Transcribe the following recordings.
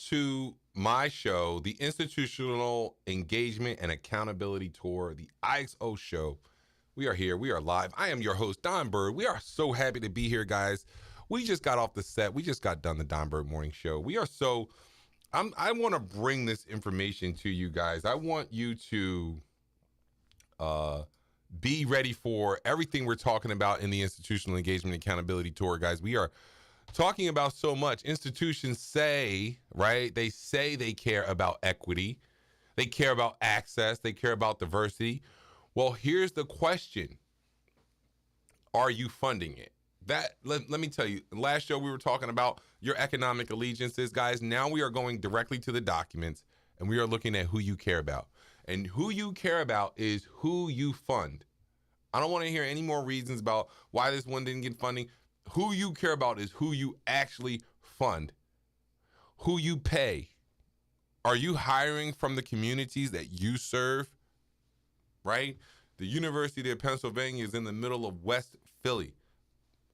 to my show, the Institutional Engagement and Accountability Tour, the IXO Show. We are here. We are live. I am your host, Don Bird. We are so happy to be here, guys. We just got off the set. We just got done the Don Bird Morning Show. We are so... I want to bring this information to you guys. I want you to be ready for everything we're talking about in the Institutional Engagement and Accountability Tour, guys. We are talking about so much. Institutions say, right? They say they care about equity. They care about access. They care about diversity. Well, here's the question. Are you funding it? Let me tell you, last show we were talking about your economic allegiances, guys. Now we are going directly to the documents and we are looking at who you care about. And who you care about is who you fund. I don't want to hear any more reasons about why this one didn't get funding. Who you care about is who you actually fund, who you pay. Are you hiring from the communities that you serve? Right? The University of Pennsylvania is in the middle of West Philly.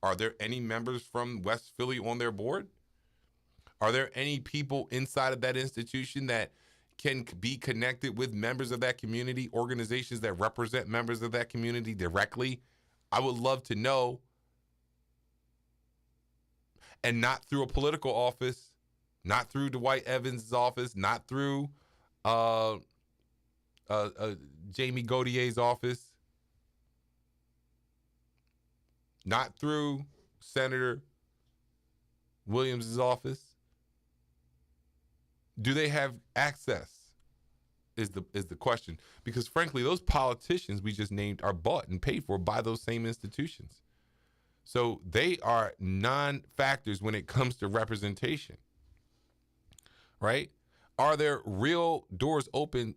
Are there any members from West Philly on their board? Are there any people inside of that institution that can be connected with members of that community, organizations that represent members of that community directly? I would love to know. And not through a political office, not through Dwight Evans' office, not through Jamie Gaudier's office, not through Senator Williams' office. Do they have access is the question. Because frankly, those politicians we just named are bought and paid for by those same institutions. So they are non-factors when it comes to representation, right? Are there real doors open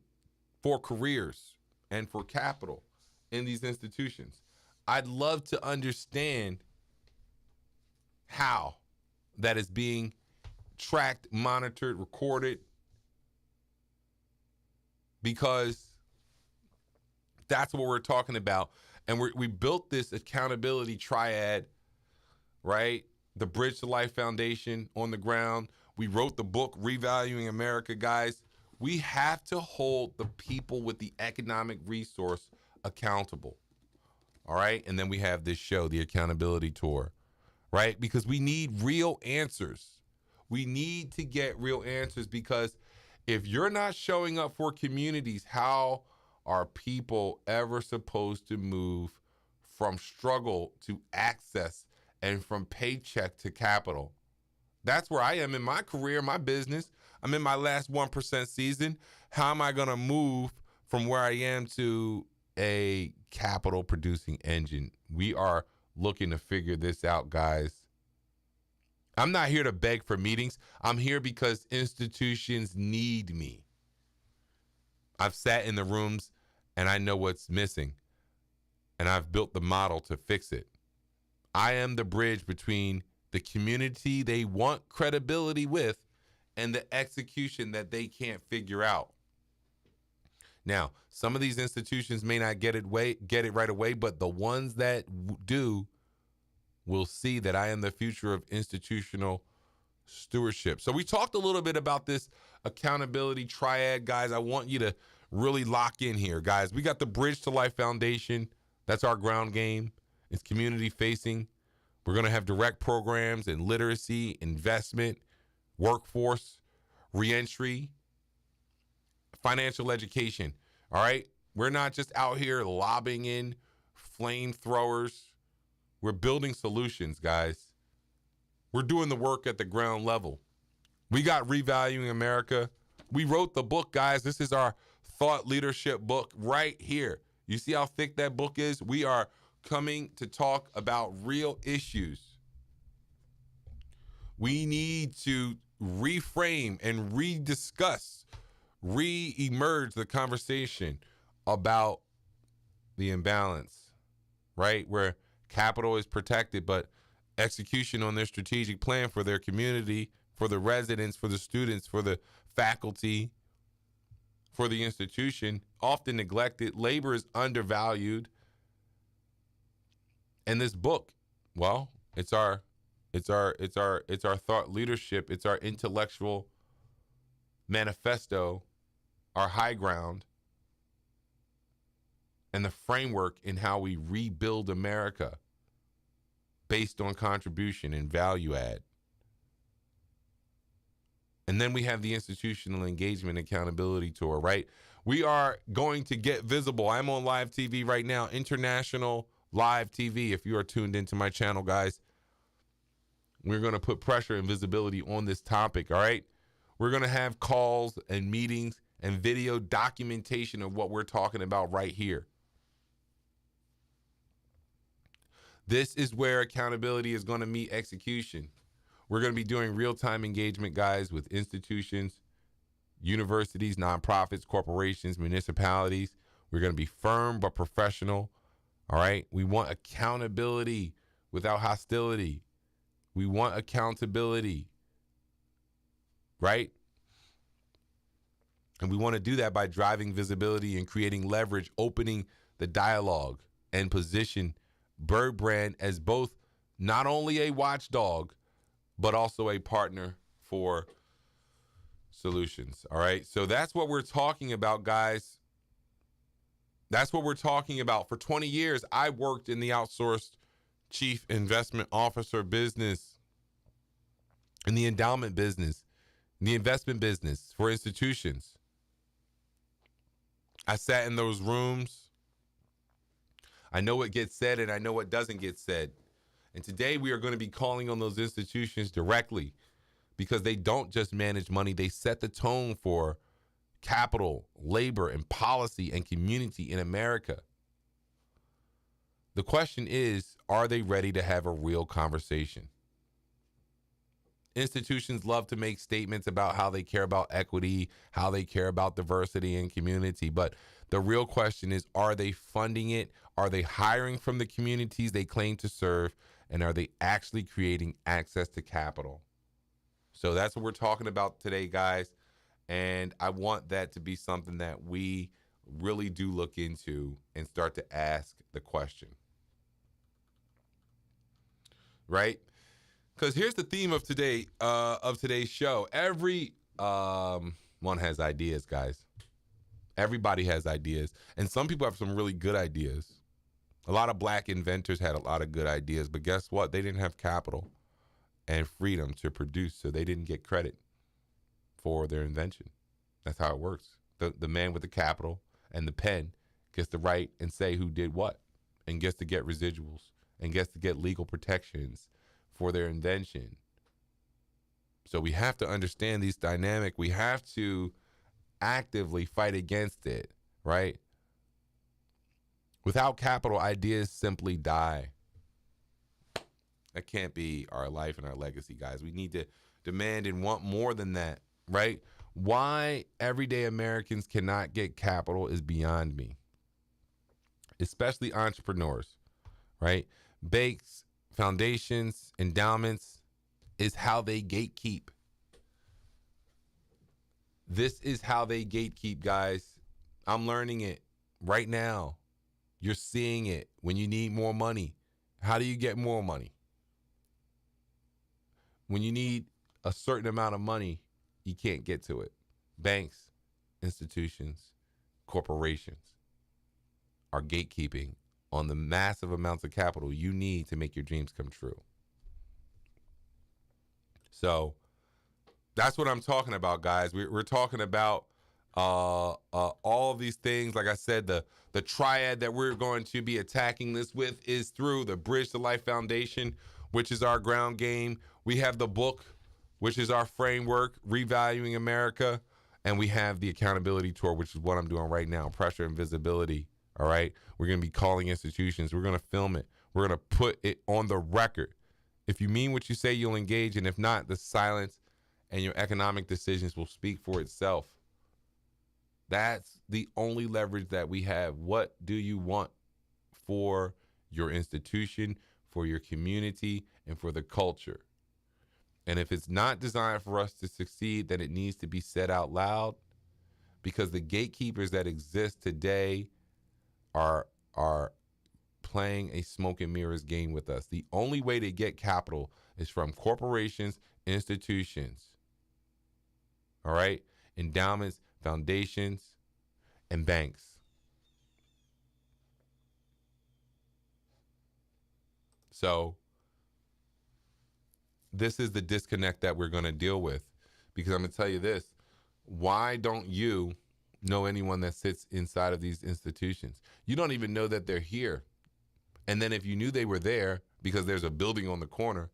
for careers and for capital in these institutions? I'd love to understand how that is being tracked, monitored, recorded, because that's what we're talking about. And we built this accountability triad, right? The Bridge to Life Foundation on the ground. We wrote the book, Revaluing America, guys. We have to hold the people with the economic resource accountable, all right? And then we have this show, the Accountability Tour, right? Because we need real answers. We need to get real answers, because if you're not showing up for communities, how are people ever supposed to move from struggle to access and from paycheck to capital? That's where I am in my career, my business. I'm in my last 1% season. How am I going to move from where I am to a capital producing engine? We are looking to figure this out, guys. I'm not here to beg for meetings. I'm here because institutions need me. I've sat in the rooms and I know what's missing, and I've built the model to fix it. I am the bridge between the community they want credibility with and the execution that they can't figure out. Now, some of these institutions may not get it right away, but the ones that do will see that I am the future of institutional stewardship. So we talked a little bit about this accountability triad, guys. I want you to really lock in here, guys. We got the Bridge to Life Foundation. That's our ground game. It's community facing. We're going to have direct programs in literacy, investment, workforce, reentry, financial education. All right. We're not just out here lobbing in flamethrowers. We're building solutions, guys. We're doing the work at the ground level. We got Revaluing America. We wrote the book, guys. This is our thought leadership book right here. You see how thick that book is? We are coming to talk about real issues. We need to reframe and rediscuss, re-emerge the conversation about the imbalance, right? Where capital is protected, but execution on their strategic plan for their community, for the residents, for the students, for the faculty, for the institution, often neglected. Labor is undervalued. And this book, well, it's our thought leadership. It's our intellectual manifesto, our high ground, and the framework in how we rebuild America based on contribution and value add. And then we have the institutional engagement accountability tour, right? We are going to get visible. I'm on live TV right now, international live TV. If you are tuned into my channel, guys, we're going to put pressure and visibility on this topic, all right? We're going to have calls and meetings and video documentation of what we're talking about right here. This is where accountability is going to meet execution. We're going to be doing real-time engagement, guys, with institutions, universities, nonprofits, corporations, municipalities. We're going to be firm but professional, all right? We want accountability without hostility. We want accountability, right? And we want to do that by driving visibility and creating leverage, opening the dialogue, and position BirdBrand as both not only a watchdog, but also a partner for solutions. All right. So that's what we're talking about, guys. That's what we're talking about. For 20 years, I worked in the outsourced chief investment officer business, in the endowment business, in the investment business for institutions. I sat in those rooms. I know what gets said and I know what doesn't get said. And today we are going to be calling on those institutions directly because they don't just manage money. They set the tone for capital, labor, and policy and community in America. The question is, are they ready to have a real conversation? Institutions love to make statements about how they care about equity, how they care about diversity and community. But the real question is, are they funding it? Are they hiring from the communities they claim to serve? And are they actually creating access to capital? So that's what we're talking about today, guys. And I want that to be something that we really do look into and start to ask the question. Right? Because here's the theme of today's show. Every one has ideas, guys. Everybody has ideas. And some people have some really good ideas. A lot of black inventors had a lot of good ideas, but guess what? They didn't have capital and freedom to produce, so they didn't get credit for their invention. That's how it works. The man with the capital and the pen gets to write and say who did what, and gets to get residuals, and gets to get legal protections for their invention. So we have to understand these dynamic. We have to actively fight against it, right? Without capital, ideas simply die. That can't be our life and our legacy, guys. We need to demand and want more than that, right? Why everyday Americans cannot get capital is beyond me, especially entrepreneurs, right? Banks, foundations, endowments is how they gatekeep. This is how they gatekeep, guys. I'm learning it right now. You're seeing it when you need more money. How do you get more money? When you need a certain amount of money, you can't get to it. Banks, institutions, corporations are gatekeeping on the massive amounts of capital you need to make your dreams come true. So that's what I'm talking about, guys. We're talking about all of these things. Like I said, the triad that we're going to be attacking this with is through the Bridge to Life Foundation, which is our ground game. We have the book, which is our framework, Revaluing America. And we have the accountability tour, which is what I'm doing right now, pressure and visibility. All right. We're going to be calling institutions. We're going to film it. We're going to put it on the record. If you mean what you say, you'll engage. And if not, the silence and your economic decisions will speak for itself. That's the only leverage that we have. What do you want for your institution, for your community, and for the culture? And if it's not designed for us to succeed, then it needs to be said out loud, because the gatekeepers that exist today are playing a smoke and mirrors game with us. The only way to get capital is from corporations, institutions. All right? endowments, foundations, and banks. So this is the disconnect that we're going to deal with, because I'm going to tell you this. Why don't you know anyone that sits inside of these institutions? You don't even know that they're here. And then if you knew they were there because there's a building on the corner,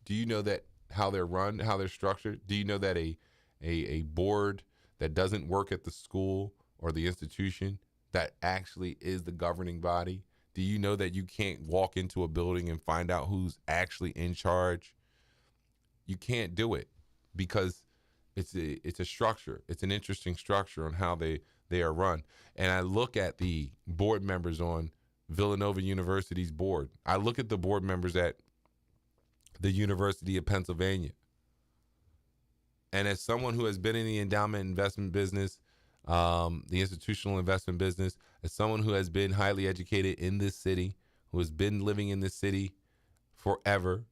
do you know that how they're run, how they're structured? Do you know that a board that doesn't work at the school or the institution that actually is the governing body? Do you know that you can't walk into a building and find out who's actually in charge? You can't do it because it's a structure. It's an interesting structure on how they are run. And I look at the board members on Villanova University's board. I look at the board members at the University of Pennsylvania. And as someone who has been in the endowment investment business, the institutional investment business, as someone who has been highly educated in this city, who has been living in this city forever,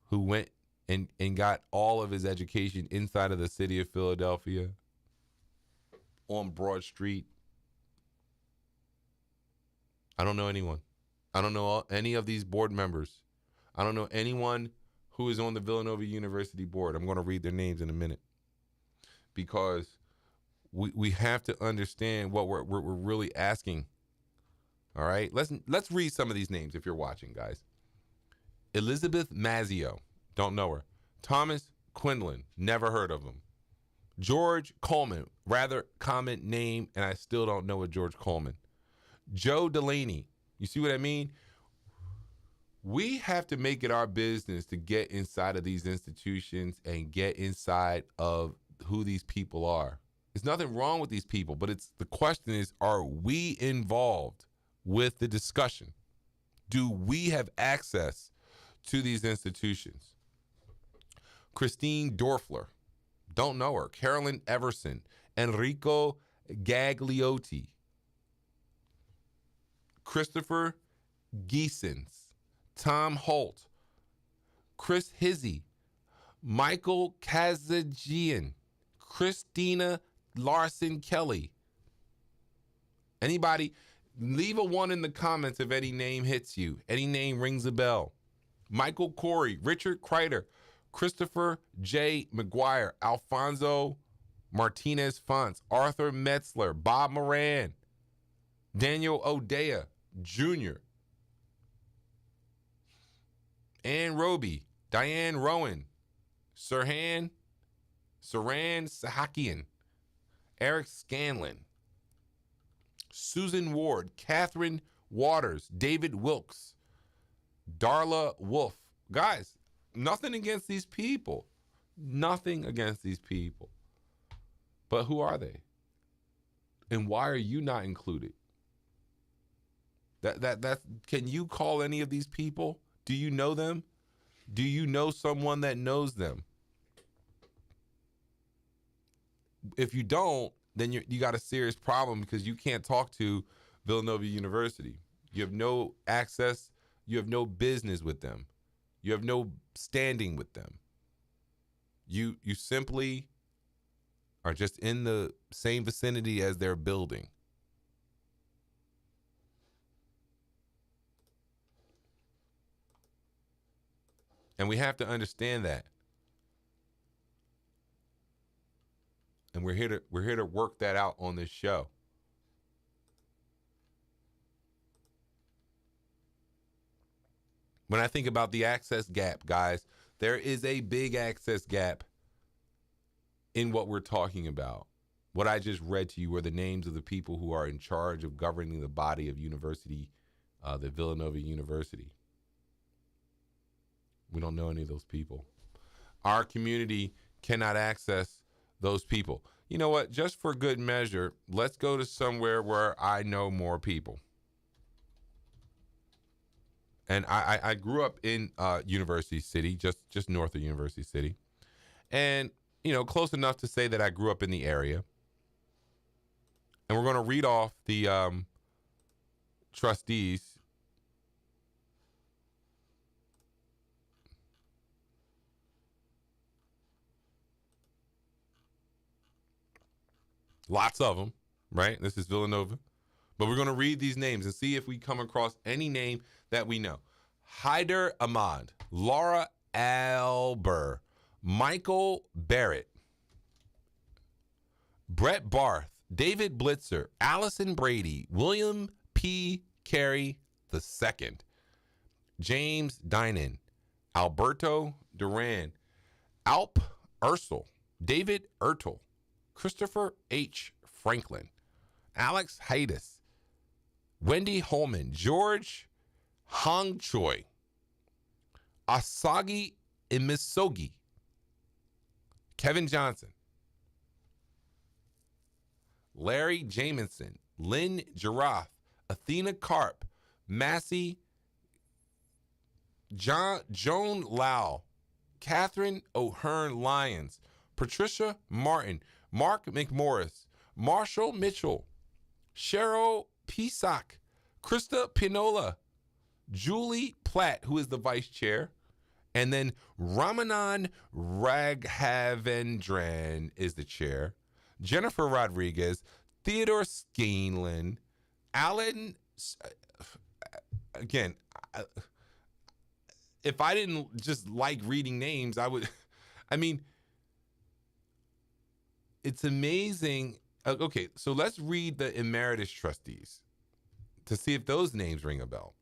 who went and got all of his education inside of the city of Philadelphia on Broad Street, I don't know anyone. I don't know any of these board members. I don't know anyone who is on the Villanova University board. I'm going to read their names in a minute, because we have to understand what we're really asking. All right, let's read some of these names if you're watching, guys. Elizabeth Mazzio, don't know her. Thomas Quinlan, never heard of him. George Coleman, rather common name, and I still don't know a George Coleman. Joe Delaney, you see what I mean? We have to make it our business to get inside of these institutions and get inside of who these people are. There's nothing wrong with these people, but the question is, are we involved with the discussion? Do we have access to these institutions? Christine Dorfler, don't know her. Carolyn Everson, Enrico Gagliotti, Christopher Geesens, Tom Holt, Chris Hizzy, Michael Kazajian, Christina Larson Kelly. Anybody? Leave a 1 in the comments if any name hits you. Any name rings a bell. Michael Corey, Richard Kreider, Christopher J. McGuire, Alfonso Martinez Fonts, Arthur Metzler, Bob Moran, Daniel O'Dea Jr., Ann Roby, Diane Rowan, Saran Sahakian, Eric Scanlon, Susan Ward, Catherine Waters, David Wilkes, Darla Wolf. Guys, nothing against these people. Nothing against these people. But who are they? And why are you not included? That's can you call any of these people? Do you know them? Do you know someone that knows them? If you don't, then you got a serious problem, because you can't talk to Villanova University. You have no access. You have no business with them. You have no standing with them. You simply are just in the same vicinity as their building. And we have to understand that. And we're here to work that out on this show. When I think about the access gap, guys, there is a big access gap in what we're talking about. What I just read to you were the names of the people who are in charge of governing the body of university, the Villanova University. We don't know any of those people. Our community cannot access those people. You know what? Just for good measure, let's go to somewhere where I know more people. And I grew up in University City, just north of University City. And, close enough to say that I grew up in the area. And we're going to read off the trustees. Lots of them, right? This is Villanova. But we're going to read these names and see if we come across any name that we know. Haider Ahmad, Laura Alber, Michael Barrett, Brett Barth, David Blitzer, Allison Brady, William P. Carey II, James Dinan, Alberto Duran, Alp Ursel, David Ertel, Christopher H. Franklin, Alex Haitis, Wendy Holman, George Hong Choi, Asagi Imisogi, Kevin Johnson, Larry Jamison, Lynn Giraffe, Athena Karp, Massey, Joan Lau, Catherine O'Hearn Lyons, Patricia Martin, Mark McMorris, Marshall Mitchell, Cheryl Pisak, Krista Pinola, Julie Platt, who is the vice chair, and then Ramanan Raghavendran is the chair, Jennifer Rodriguez, Theodore Scanlon, Alan, again, if I didn't just like reading names, I would, I mean, it's amazing. Okay, so let's read the emeritus trustees to see if those names ring a bell.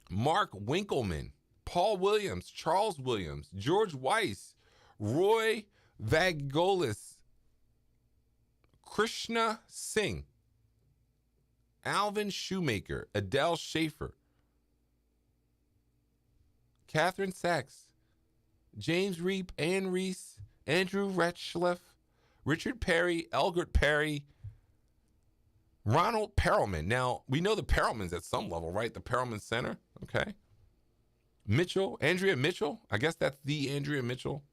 Mark Winkleman, Paul Williams, Charles Williams, George Weiss, Roy Vagolis, Krishna Singh, Alvin Shoemaker, Adele Schaefer, Catherine Sachs, James Reap, Ann Reese, Andrew Retchleff, Richard Perry, Elgert Perry, Ronald Perelman. Now, we know the Perelmans at some level, right? The Perelman Center, okay. Mitchell, Andrea Mitchell. I guess that's the Andrea Mitchell.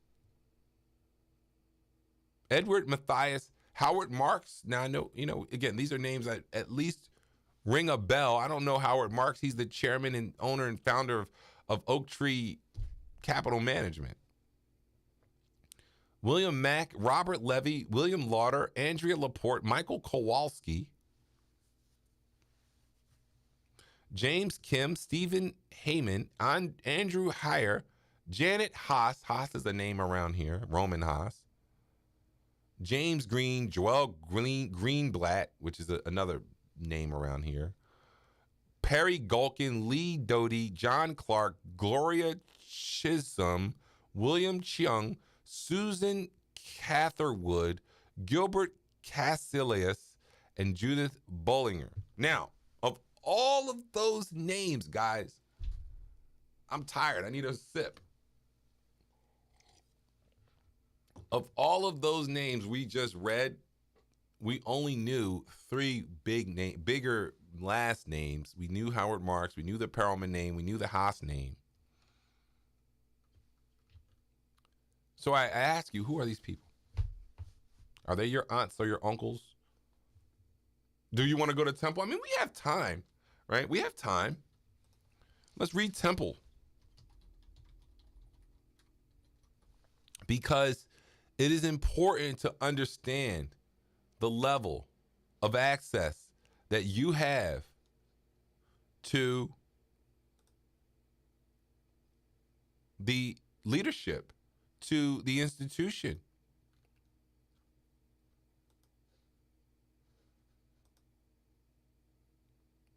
Edward Matthias, Howard Marks. Now, I know, again, these are names that at least ring a bell. I don't know Howard Marks. He's the chairman and owner and founder of Oak Tree Capital Management. William Mack, Robert Levy, William Lauder, Andrea Laporte, Michael Kowalski, James Kim, Stephen Heyman, Andrew Heyer, Janet Haas. Haas is a name around here, Roman Haas. James Green, Joel Greenblatt, which is another name around here. Perry Gulkin, Lee Doty, John Clark, Gloria Chisholm, William Cheung, Susan Catherwood, Gilbert Cassilius, and Judith Bollinger. Now, of all of those names, guys, I'm tired. I need a sip. Of all of those names we just read, we only knew three bigger last names. We knew Howard Marks. We knew the Perelman name. We knew the Haas name. So I ask you, who are these people? Are they your aunts or your uncles? Do you want to go to Temple? I mean, we have time, right? We have time. Let's read Temple. Because it is important to understand the level of access that you have to the leadership, to the institution.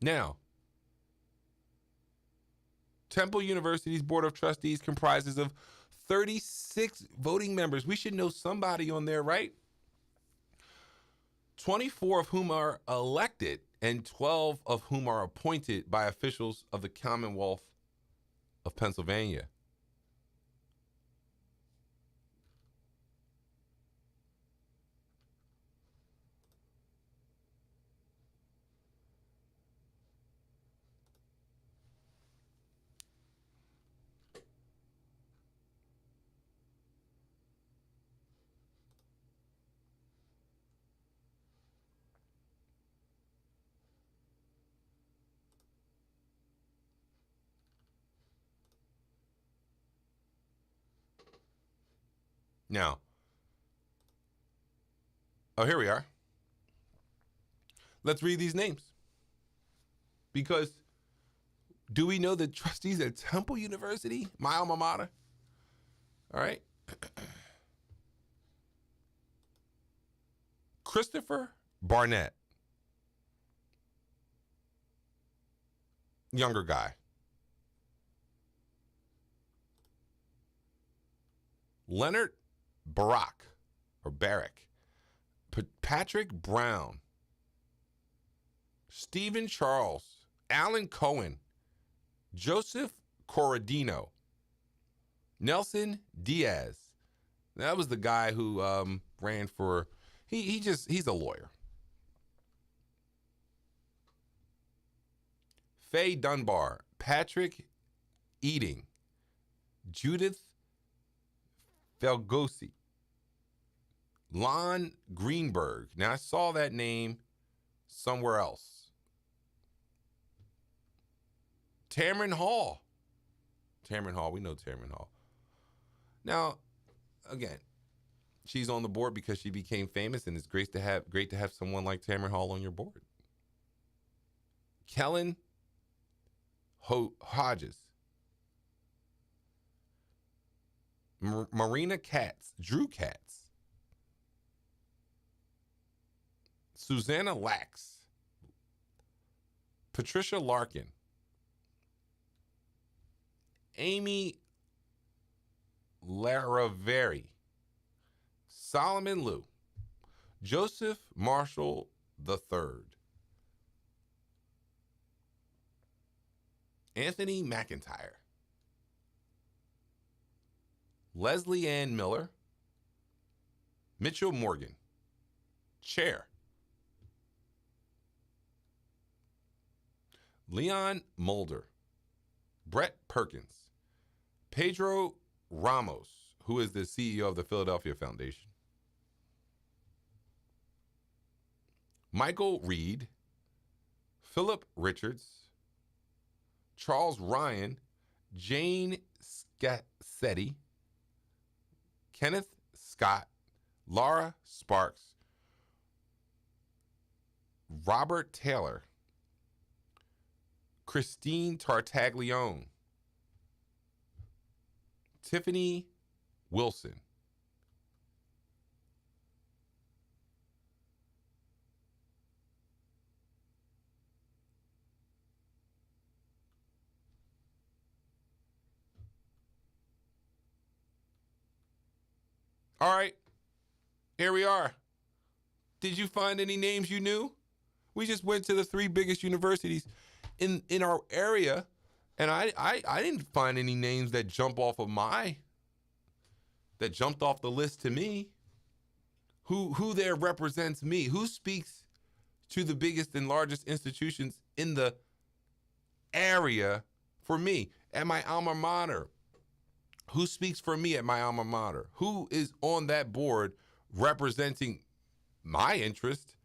Now, Temple University's Board of Trustees comprises of 36 voting members. We should know somebody on there, right? 24 of whom are elected and 12 of whom are appointed by officials of the Commonwealth of Pennsylvania. Now, oh, here we are. Let's read these names. Because do we know the trustees at Temple University, my alma mater? All right. Christopher Barnett. Younger guy. Leonard Barak, or Barrick. Patrick Brown. Stephen Charles. Alan Cohen. Joseph Corradino. Nelson Diaz. That was the guy who ran for, he's a lawyer. Faye Dunbar. Patrick Eating. Judith Felgosi. Lon Greenberg. Now, I saw that name somewhere else. Tamron Hall. Tamron Hall. We know Tamron Hall. Now, again, she's on the board because she became famous, and it's great to have someone like Tamron Hall on your board. Kellen Hodges. Marina Katz. Drew Katz. Susanna Lax. Patricia Larkin. Amy Laraveri. Solomon Liu. Joseph Marshall III. Anthony McIntyre. Leslie Ann Miller. Mitchell Morgan. Chair. Leon Mulder. Brett Perkins. Pedro Ramos, who is the CEO of the Philadelphia Foundation. Michael Reed. Philip Richards. Charles Ryan. Jane Scassetti. Kenneth Scott. Laura Sparks. Robert Taylor. Christine Tartaglione. Tiffany Wilson. All right, here we are. Did you find any names you knew? We just went to the 3 biggest universities in our area, and I didn't find any names that jumped off the list to me. Who there represents me? Who speaks to the biggest and largest institutions in the area for me at my alma mater? Who speaks for me at my alma mater? Who is on that board representing my interest?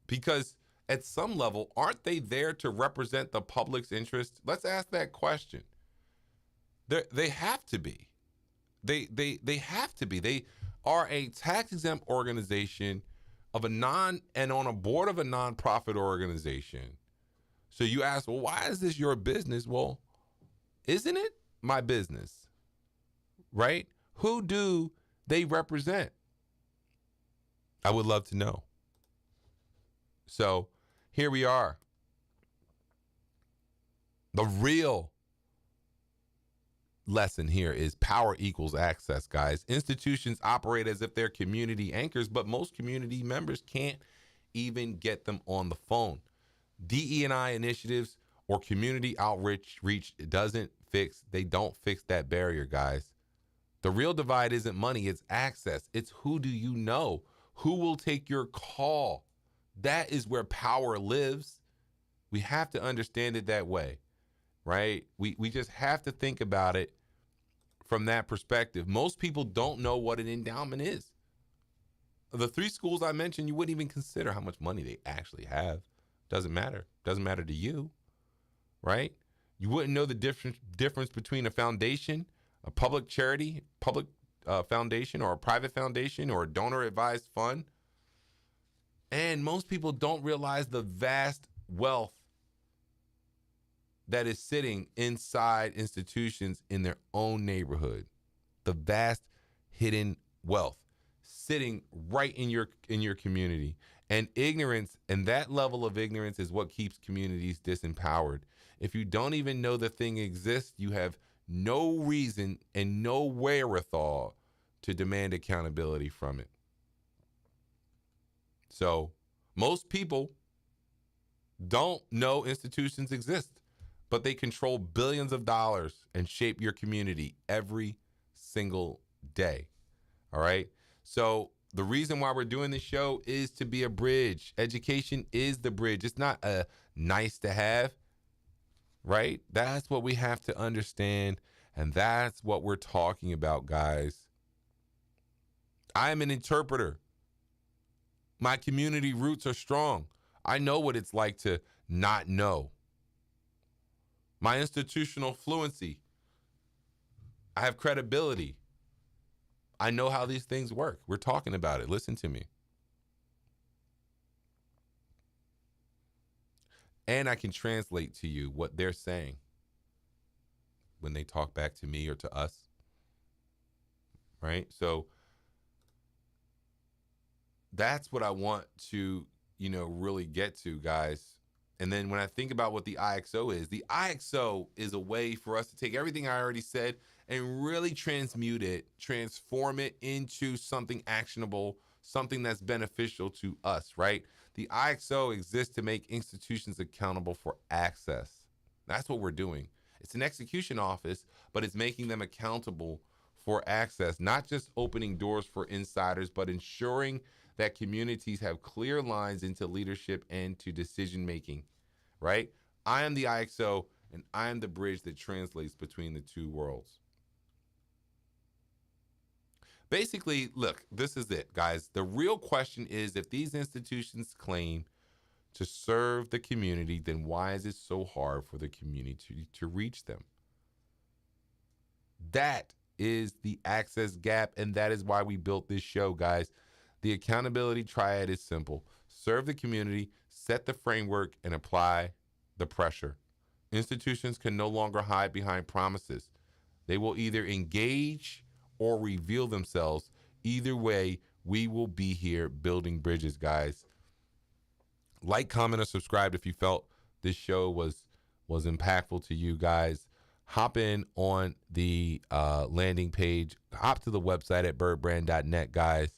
Because at some level, aren't they there to represent the public's interest? Let's ask that question. They have to be. They have to be. They are a tax-exempt organization and on a board of a nonprofit organization. So you ask, well, why is this your business? Well, isn't it my business? Right? Who do they represent? I would love to know. So here we are. The real lesson here is power equals access, guys. Institutions operate as if they're community anchors, but most community members can't even get them on the phone. DE&I initiatives or community outreach they don't fix that barrier, guys. The real divide isn't money, it's access. It's who do you know? Who will take your call? That is where power lives. We have to understand it that way, right? We just have to think about it from that perspective. Most people don't know what an endowment is. The 3 schools I mentioned, you wouldn't even consider how much money they actually have. Doesn't matter. Doesn't matter to you, right? You wouldn't know the difference between a foundation, a public charity, public foundation, or a private foundation, or a donor-advised fund. And most people don't realize the vast wealth that is sitting inside institutions in their own neighborhood. The vast hidden wealth sitting right in your community. And ignorance, and that level of ignorance is what keeps communities disempowered. If you don't even know the thing exists, you have no reason and no wherewithal to demand accountability from it. So most people don't know institutions exist, but they control billions of dollars and shape your community every single day. All right. So the reason why we're doing this show is to be a bridge. Education is the bridge. It's not a nice to have, right? That's what we have to understand. And that's what we're talking about, guys. I'm an interpreter. My community roots are strong. I know what it's like to not know. My institutional fluency. I have credibility. I know how these things work. We're talking about it. Listen to me. And I can translate to you what they're saying when they talk back to me or to us. Right? So that's what I want to, really get to, guys. And then when I think about what the IXO is a way for us to take everything I already said and really transform it into something actionable, something that's beneficial to us, right? The IXO exists to make institutions accountable for access. That's what we're doing. It's an execution office, but it's making them accountable for access, not just opening doors for insiders, but ensuring that communities have clear lines into leadership and to decision making, right? I am the IXO, and I am the bridge that translates between the two worlds. Basically, look, this is it, guys. The real question is, if these institutions claim to serve the community, then why is it so hard for the community to reach them? That is the access gap, and that is why we built this show, guys. The accountability triad is simple. Serve the community, set the framework, and apply the pressure. Institutions can no longer hide behind promises. They will either engage or reveal themselves. Either way, we will be here building bridges, guys. Like, comment, or subscribe if you felt this show was impactful to you guys. Hop in on the landing page. Hop to the website at birdbrand.net, guys.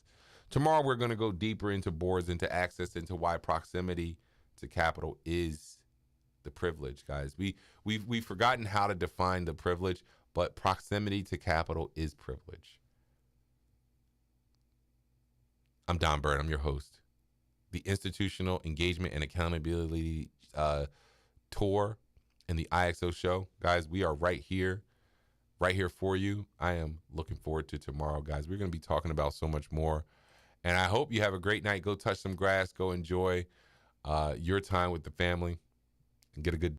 Tomorrow, we're going to go deeper into boards, into access, into why proximity to capital is the privilege, guys. We've forgotten how to define the privilege, but proximity to capital is privilege. I'm Don Bird. I'm your host. The Institutional Engagement and Accountability Tour and the IXO Show. Guys, we are right here for you. I am looking forward to tomorrow, guys. We're going to be talking about so much more. And I hope you have a great night. Go touch some grass. Go enjoy your time with the family and get a good